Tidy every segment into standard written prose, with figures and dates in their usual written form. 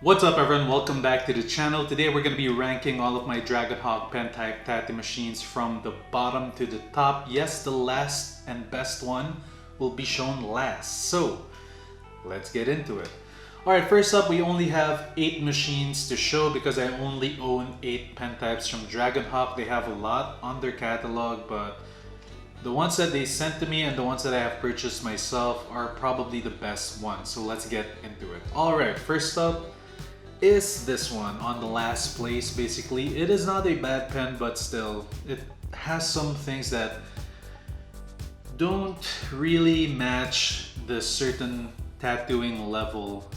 What's up everyone, welcome back to the channel. Today we're going to be ranking all of my Dragonhawk pen type tattoo machines from the bottom to the top. Yes, the last and best one will be shown last. So, let's get into it. Alright, first up we only have 8 machines to show because I only own 8 pen types from Dragonhawk. They have a lot on their catalog, but the ones that they sent to me and the ones that I have purchased myself are probably the best ones. So let's get into it. Alright, first up is this one on the last place. Basically, it is not a bad pen, but still it has some things that don't really match the certain tattooing level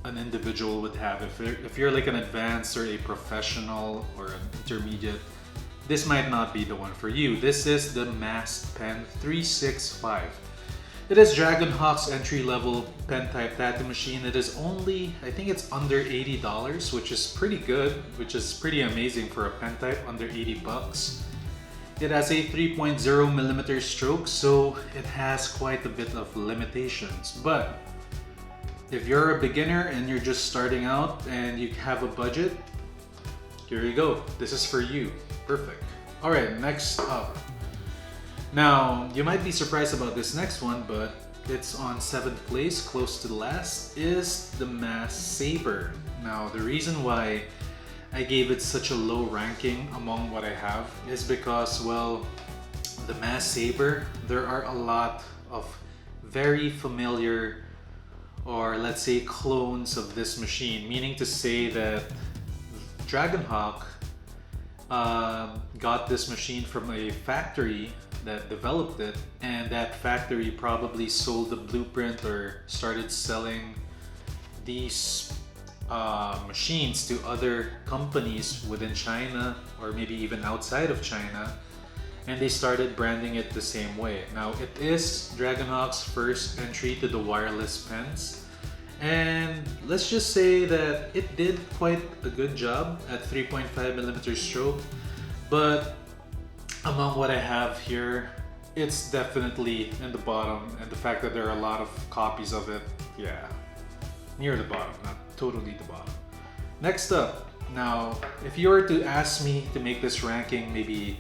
an individual would have. If you're like an advanced or a professional or an intermediate, this might not be the one for you. This is the Mast Pen 365. It is Dragonhawk's entry-level pen type tattoo machine. It is only, I think it's under $80, which is pretty good, which is pretty amazing for a pen type, under 80 bucks. It has a 3.0mm stroke, so it has quite a bit of limitations. But if you're a beginner and you're just starting out and you have a budget, here you go. This is for you. Perfect. Alright, next up. Now, you might be surprised about this next one, but it's on 7th place, close to the last, is the Mast Saber. Now, the reason why I gave it such a low ranking among what I have is because, well, the Mast Saber, there are a lot of very familiar, or let's say clones of this machine, meaning to say that Dragonhawk got this machine from a factory that developed it, and that factory probably sold the blueprint or started selling these machines to other companies within China or maybe even outside of China, and they started branding it the same way. Now, it is Dragonhawk's first entry to the wireless pens, and let's just say that it did quite a good job at 3.5mm stroke, but among what I have here, it's definitely in the bottom, and the fact that there are a lot of copies of it, yeah, near the bottom, not totally the bottom. Next up, now, if you were to ask me to make this ranking maybe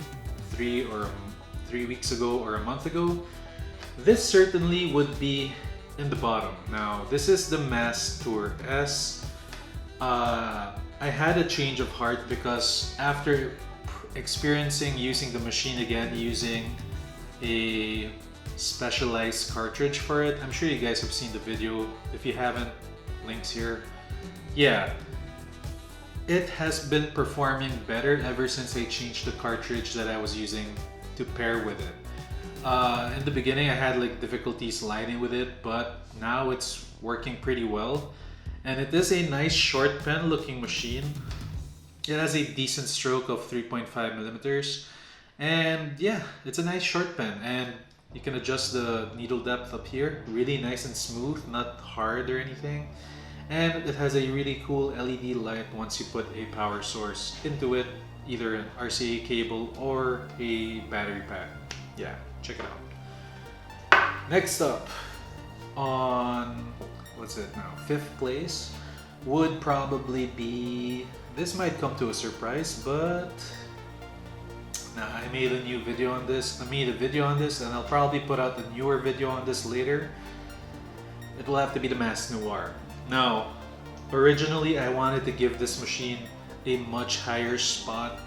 3 weeks ago or a month ago, this certainly would be in the bottom. Now, this is the Mast Tour S. I had a change of heart because after experiencing using the machine again, using a specialized cartridge for it. I'm sure you guys have seen the video. If you haven't, links here. Yeah, it has been performing better ever since I changed the cartridge that I was using to pair with it. In the beginning I had like difficulty sliding with it, but now it's working pretty well. And it is a nice short pen looking machine. It has a decent stroke of 3.5mm, and yeah, it's a nice short pen, and you can adjust the needle depth up here, really nice and smooth, not hard or anything. And it has a really cool LED light once you put a power source into it, either an RCA cable or a battery pack. Yeah, check it out. Next up, on, what's it now, 5th place, would probably be, this might come to a surprise, but now I made a video on this, and I'll probably put out a newer video on this later. It will have to be the Mast Noir. Now, originally I wanted to give this machine a much higher spot,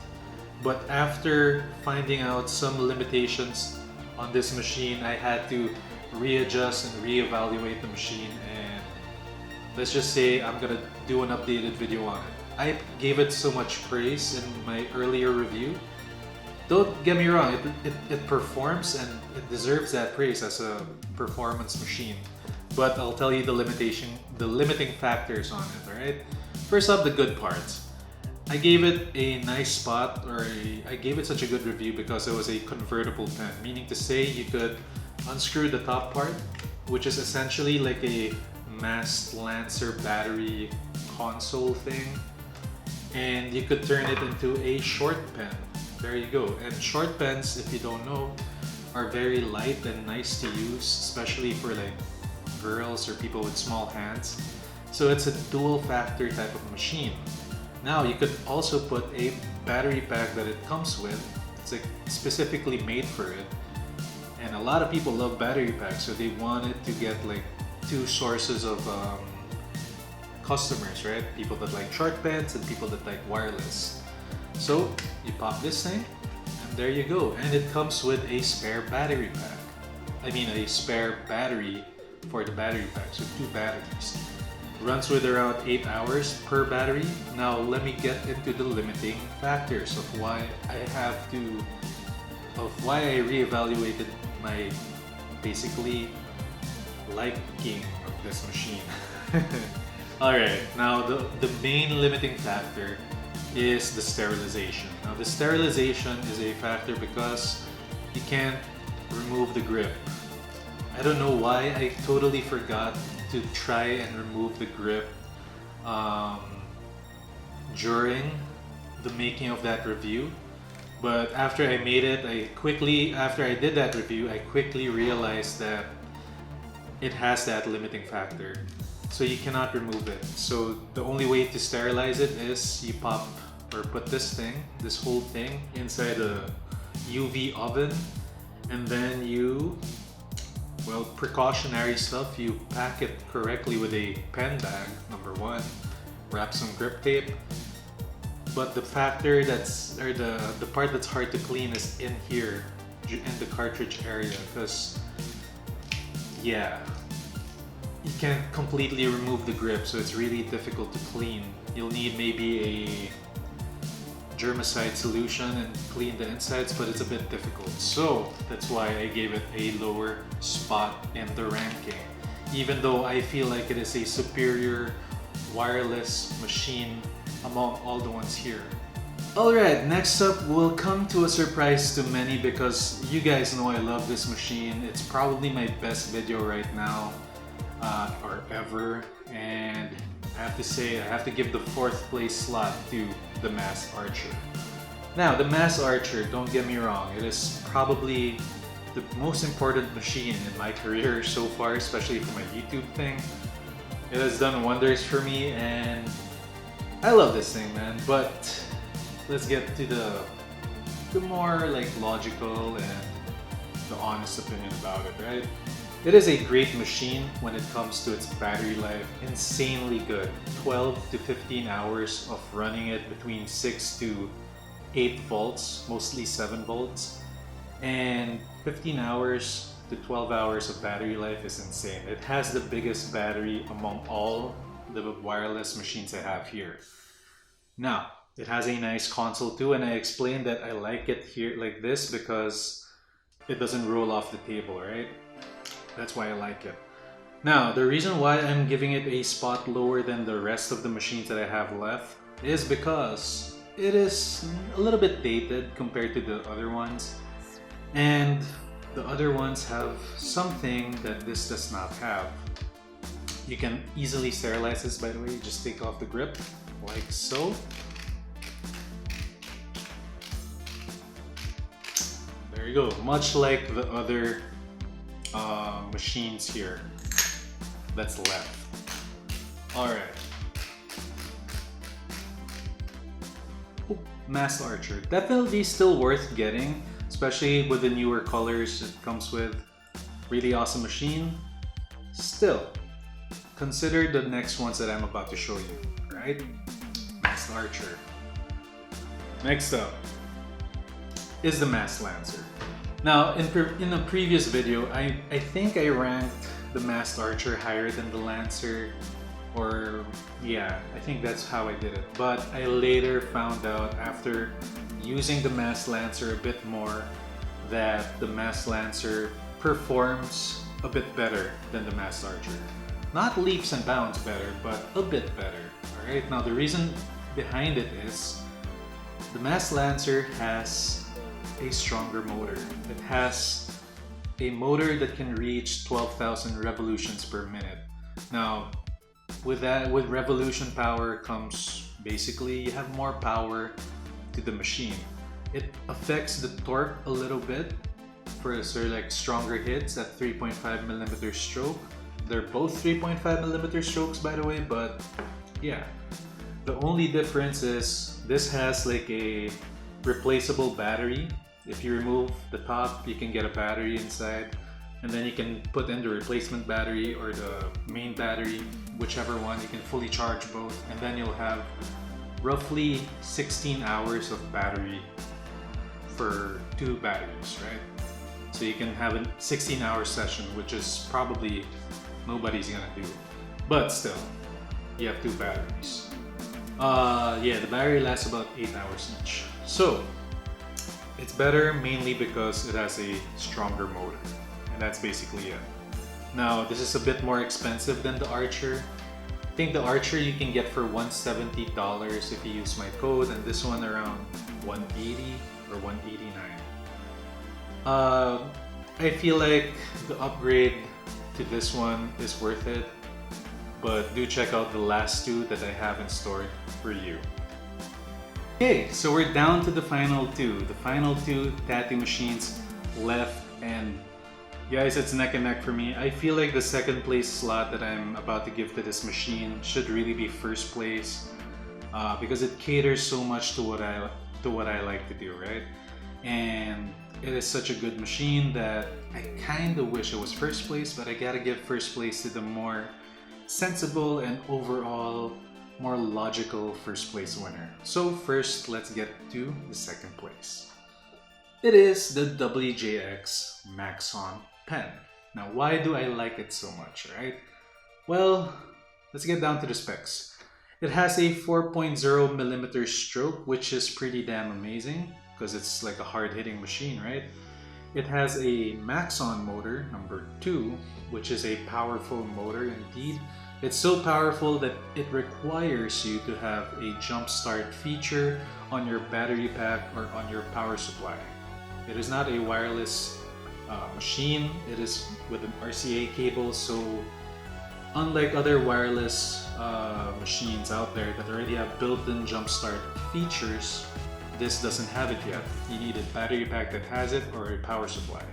but after finding out some limitations on this machine, I had to readjust and reevaluate the machine, and let's just say I'm gonna do an updated video on it. I gave it so much praise in my earlier review. Don't get me wrong, it performs and it deserves that praise as a performance machine. But I'll tell you the limiting factors on it, alright? First up, the good parts. I gave it a nice spot, I gave it such a good review because it was a convertible pen, meaning to say you could unscrew the top part, which is essentially like a Mast Lancer battery console thing, and you could turn it into a short pen. There you go. And short pens, if you don't know, are very light and nice to use, especially for like girls or people with small hands. So it's a dual factor type of machine. Now you could also put a battery pack that it comes with. It's like specifically made for it. And a lot of people love battery packs, so they wanted to get like two sources of customers, right? People that like short beds and people that like wireless. So you pop this thing, and there you go. And it comes with a spare battery pack. I mean a spare battery for the battery pack, so 2 batteries. Runs with around 8 hours per battery. Now let me get into the limiting factors of why I reevaluated my basically liking of this machine. Alright, now the main limiting factor is the sterilization. Now the sterilization is a factor because you can't remove the grip. I don't know why I totally forgot to try and remove the grip during the making of that review. But after I made it, after I did that review, I quickly realized that it has that limiting factor. So you cannot remove it. So the only way to sterilize it is you pop or put this whole thing inside a UV oven, and then precautionary stuff, you pack it correctly with a pen bag, number 1, wrap some grip tape. But the factor the part that's hard to clean is in here, in the cartridge area, because yeah, you can't completely remove the grip, so it's really difficult to clean. You'll need maybe a germicide solution and clean the insides, but it's a bit difficult. So that's why I gave it a lower spot in the ranking, even though I feel like it is a superior wireless machine among all the ones here. Alright, next up will come to a surprise to many because you guys know I love this machine. It's probably my best video right now, or ever, and I have to say I have to give the 4th place slot to the Mast Archer. Now the Mast Archer, don't get me wrong, it is probably the most important machine in my career so far, especially for my YouTube thing. It has done wonders for me and I love this thing, man. But let's get to the more like logical and the honest opinion about it, right? It is a great machine when it comes to its battery life. Insanely good. 12 to 15 hours of running it between 6 to 8 volts, mostly 7 volts. And 15 hours to 12 hours of battery life is insane. It has the biggest battery among all the wireless machines I have here. Now, it has a nice console too, and I explained that I like it here like this because it doesn't roll off the table, right? That's why I like it. Now, the reason why I'm giving it a spot lower than the rest of the machines that I have left is because it is a little bit dated compared to the other ones. And the other ones have something that this does not have. You can easily sterilize this, by the way. You just take off the grip, like so. There you go. Much like the other machines here that's left. Alright. Mast Archer. Definitely still worth getting, especially with the newer colors it comes with. Really awesome machine. Still, consider the next ones that I'm about to show you, right? Mast Archer. Next up is the Mast Lancer. Now, in a previous video, I think I ranked the Mast Archer higher than the Lancer, or yeah, I think that's how I did it. But I later found out after using the Mast Lancer a bit more that the Mast Lancer performs a bit better than the Mast Archer. Not leaps and bounds better, but a bit better. Alright, now the reason behind it is the Mast Lancer has a stronger motor. It has a motor that can reach 12,000 revolutions per minute. Now, with revolution power comes basically you have more power to the machine. It affects the torque a little bit for like stronger hits at 3.5mm stroke, They're both 3.5mm strokes, by the way, but yeah. The only difference is this has like a replaceable battery. If you remove the top, you can get a battery inside, and then you can put in the replacement battery or the main battery, whichever one. You can fully charge both, and then you'll have roughly 16 hours of battery for 2 batteries, right? So you can have a 16-hour session, which is probably nobody's gonna do, but still, you have 2 batteries. Yeah, the battery lasts about 8 hours each. So it's better mainly because it has a stronger motor, and that's basically it. Now, this is a bit more expensive than the Archer. I think the Archer you can get for $170 if you use my code, and this one around $180 or $189. I feel like the upgrade to this one is worth it, but do check out the last 2 that I have in store for you. Okay, so we're down to the final 2. The final 2 tattoo machines left, and guys, it's neck and neck for me. I feel like the second place slot that I'm about to give to this machine should really be first place, because it caters so much to what I like to do, right? And it is such a good machine that I kind of wish it was first place, but I gotta give first place to the more sensible and overall more logical first place winner. So first, let's get to the second place. It is the WJX Maxon pen. Now, why do I like it so much, right? Well, let's get down to the specs. It has a 4.0mm stroke, which is pretty damn amazing because it's like a hard-hitting machine, right? It has a Maxon motor, number 2, which is a powerful motor indeed. It's so powerful that it requires you to have a jump start feature on your battery pack or on your power supply. It is not a wireless machine, it is with an RCA cable, so unlike other wireless machines out there that already have built-in jump start features, this doesn't have it yet. You need a battery pack that has it or a power supply.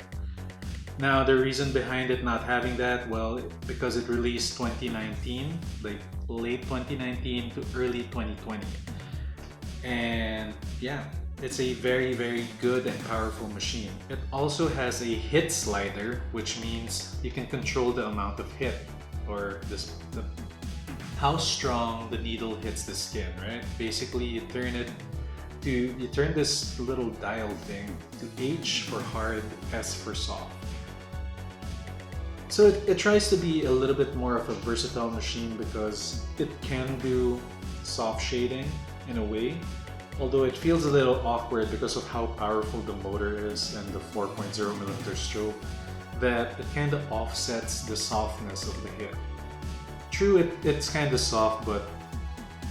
Now, the reason behind it not having that, well, because it released 2019, like late 2019 to early 2020. And yeah, it's a very, very good and powerful machine. It also has a hit slider, which means you can control the amount of hit, or how strong the needle hits the skin, right? Basically, you turn this little dial thing to H for hard, S for soft. So it tries to be a little bit more of a versatile machine because it can do soft shading in a way, although it feels a little awkward because of how powerful the motor is and the 4.0mm stroke, that it kind of offsets the softness of the hit. True, it's kind of soft, but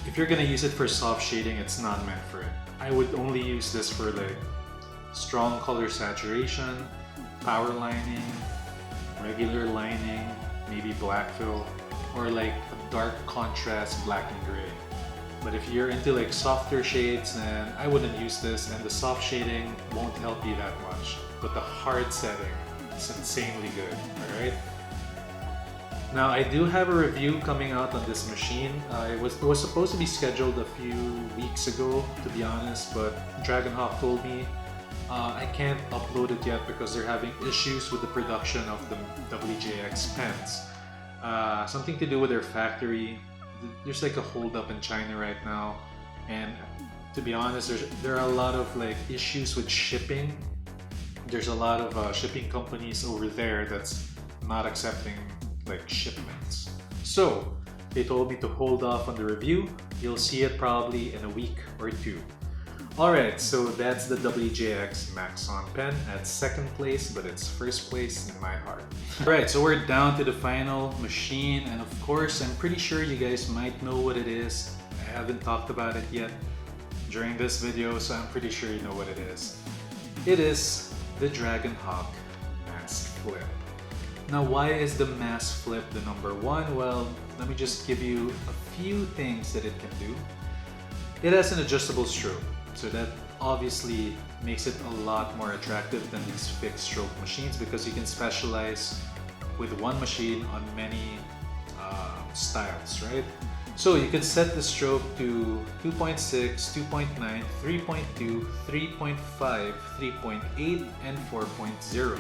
if you're gonna use it for soft shading, it's not meant for it. I would only use this for like strong color saturation, power lining, regular lining, maybe black fill, or like a dark contrast black and gray. But if you're into like softer shades, then I wouldn't use this, and the soft shading won't help you that much. But the hard setting is insanely good, alright? Now, I do have a review coming out on this machine. It was supposed to be scheduled a few weeks ago, to be honest, but Dragonhawk told me I can't upload it yet because they're having issues with the production of the WJX pens. Something to do with their factory. There's like a holdup in China right now, and to be honest, there are a lot of like issues with shipping. There's a lot of shipping companies over there that's not accepting like shipments. So they told me to hold off on the review. You'll see it probably in a week or 2. Alright, so that's the WJX Maxon pen at second place, but it's first place in my heart. Alright, so we're down to the final machine, and of course, I'm pretty sure you guys might know what it is. I haven't talked about it yet during this video, so I'm pretty sure you know what it is. It is the Dragonhawk Mast Flip. Now, why is the Mast Flip the number 1? Well, let me just give you a few things that it can do. It has an adjustable stroke, so that obviously makes it a lot more attractive than these fixed stroke machines because you can specialize with one machine on many styles, right? So you can set the stroke to 2.6, 2.9, 3.2, 3.5, 3.8, and 4.0.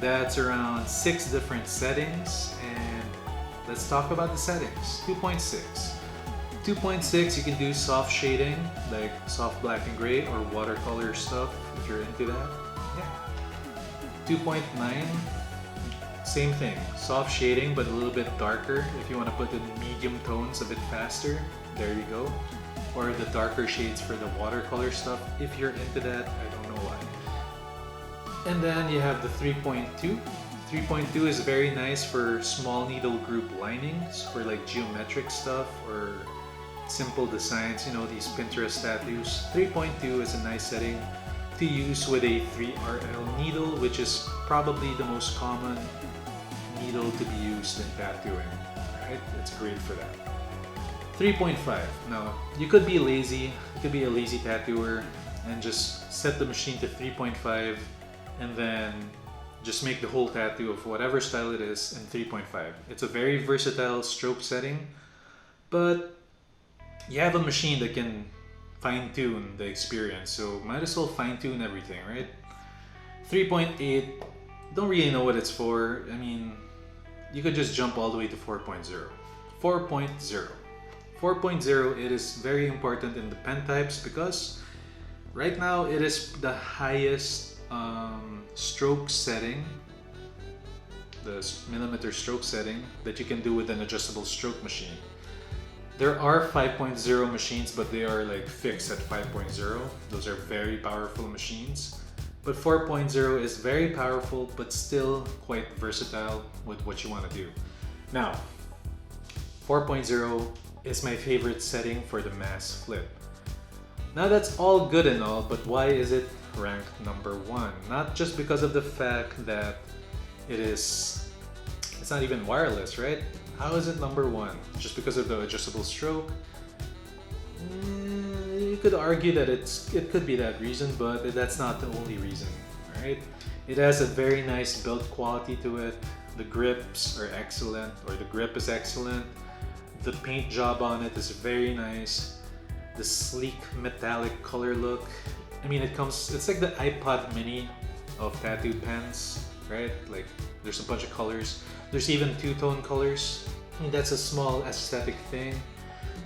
That's around 6 different settings, and let's talk about the settings. 2.6. 2.6, you can do soft shading, like soft black and gray or watercolor stuff if you're into that. Yeah. 2.9, same thing, soft shading but a little bit darker if you want to put in medium tones a bit faster. There you go. Or the darker shades for the watercolor stuff if you're into that. I don't know why. And then you have the 3.2. 3.2 is very nice for small needle group linings for like geometric stuff or simple designs, you know, these Pinterest tattoos. 3.2 is a nice setting to use with a 3RL needle, which is probably the most common needle to be used in tattooing, right? It's great for that. 3.5. Now, you could be lazy, you could be a lazy tattooer and just set the machine to 3.5 and then just make the whole tattoo of whatever style it is in 3.5. It's a very versatile stroke setting, but you have a machine that can fine-tune the experience, so might as well fine-tune everything, right? 3.8, don't really know what it's for. I mean, you could just jump all the way to 4.0. 4.0. 4.0, it is very important in the pen types because right now it is the highest stroke setting, the millimeter stroke setting that you can do with an adjustable stroke machine. There are 5.0 machines, but they are like fixed at 5.0. Those are very powerful machines. But 4.0 is very powerful, but still quite versatile with what you want to do. Now, 4.0 is my favorite setting for the Mast Flip. Now that's all good and all, but why is it ranked number 1? Not just because of the fact that it's not even wireless, right? How is it number 1? Just because of the adjustable stroke? You could argue that it could be that reason, but that's not the only reason, right? It has a very nice build quality to it. The grips are excellent, or the grip is excellent. The paint job on it is very nice. The sleek metallic color look. I mean, it's like the iPod mini of tattoo pens, right? Like there's a bunch of colors. There's even two-tone colors. I mean, that's a small aesthetic thing.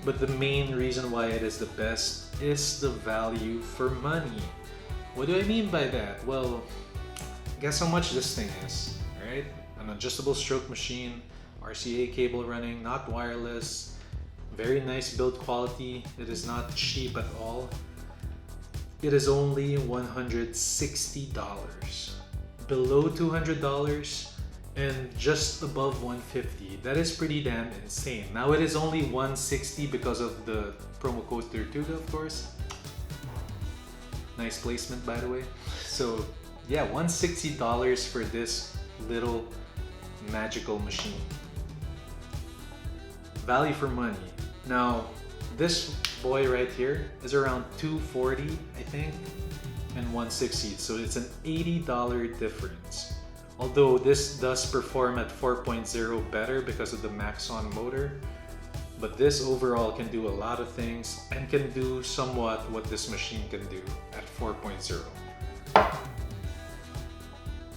But the main reason why it is the best is the value for money. What do I mean by that? Well, guess how much this thing is, right? An adjustable stroke machine, RCA cable running, not wireless, very nice build quality. It is not cheap at all. It is only $160, below $200, and just above $150. That is pretty damn insane. Now it is only $160 because of the promo code Tortuga, of course. Nice placement, by the way. So yeah, $160 for this little magical machine. Value for money. Now, this boy right here is around $240, I think, and $160. So it's an $80 difference. Although this does perform at 4.0 better because of the Maxon motor, but this overall can do a lot of things and can do somewhat what this machine can do at 4.0.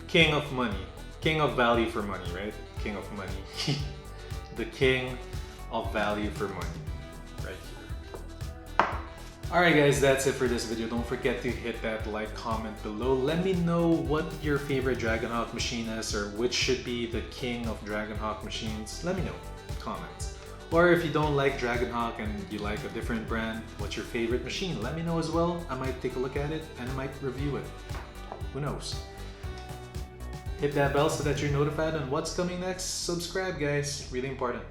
King of money. King of value for money, right? King of money. The king of value for money. Right here. Alright guys, that's it for this video. Don't forget to hit that like, comment below. Let me know what your favorite Dragonhawk machine is, or which should be the king of Dragonhawk machines. Let me know. Comments. Or if you don't like Dragonhawk and you like a different brand, what's your favorite machine? Let me know as well. I might take a look at it and I might review it. Who knows? Hit that bell so that you're notified on what's coming next. Subscribe guys, really important.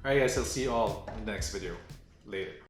Alright guys, I'll see you all in the next video. Later.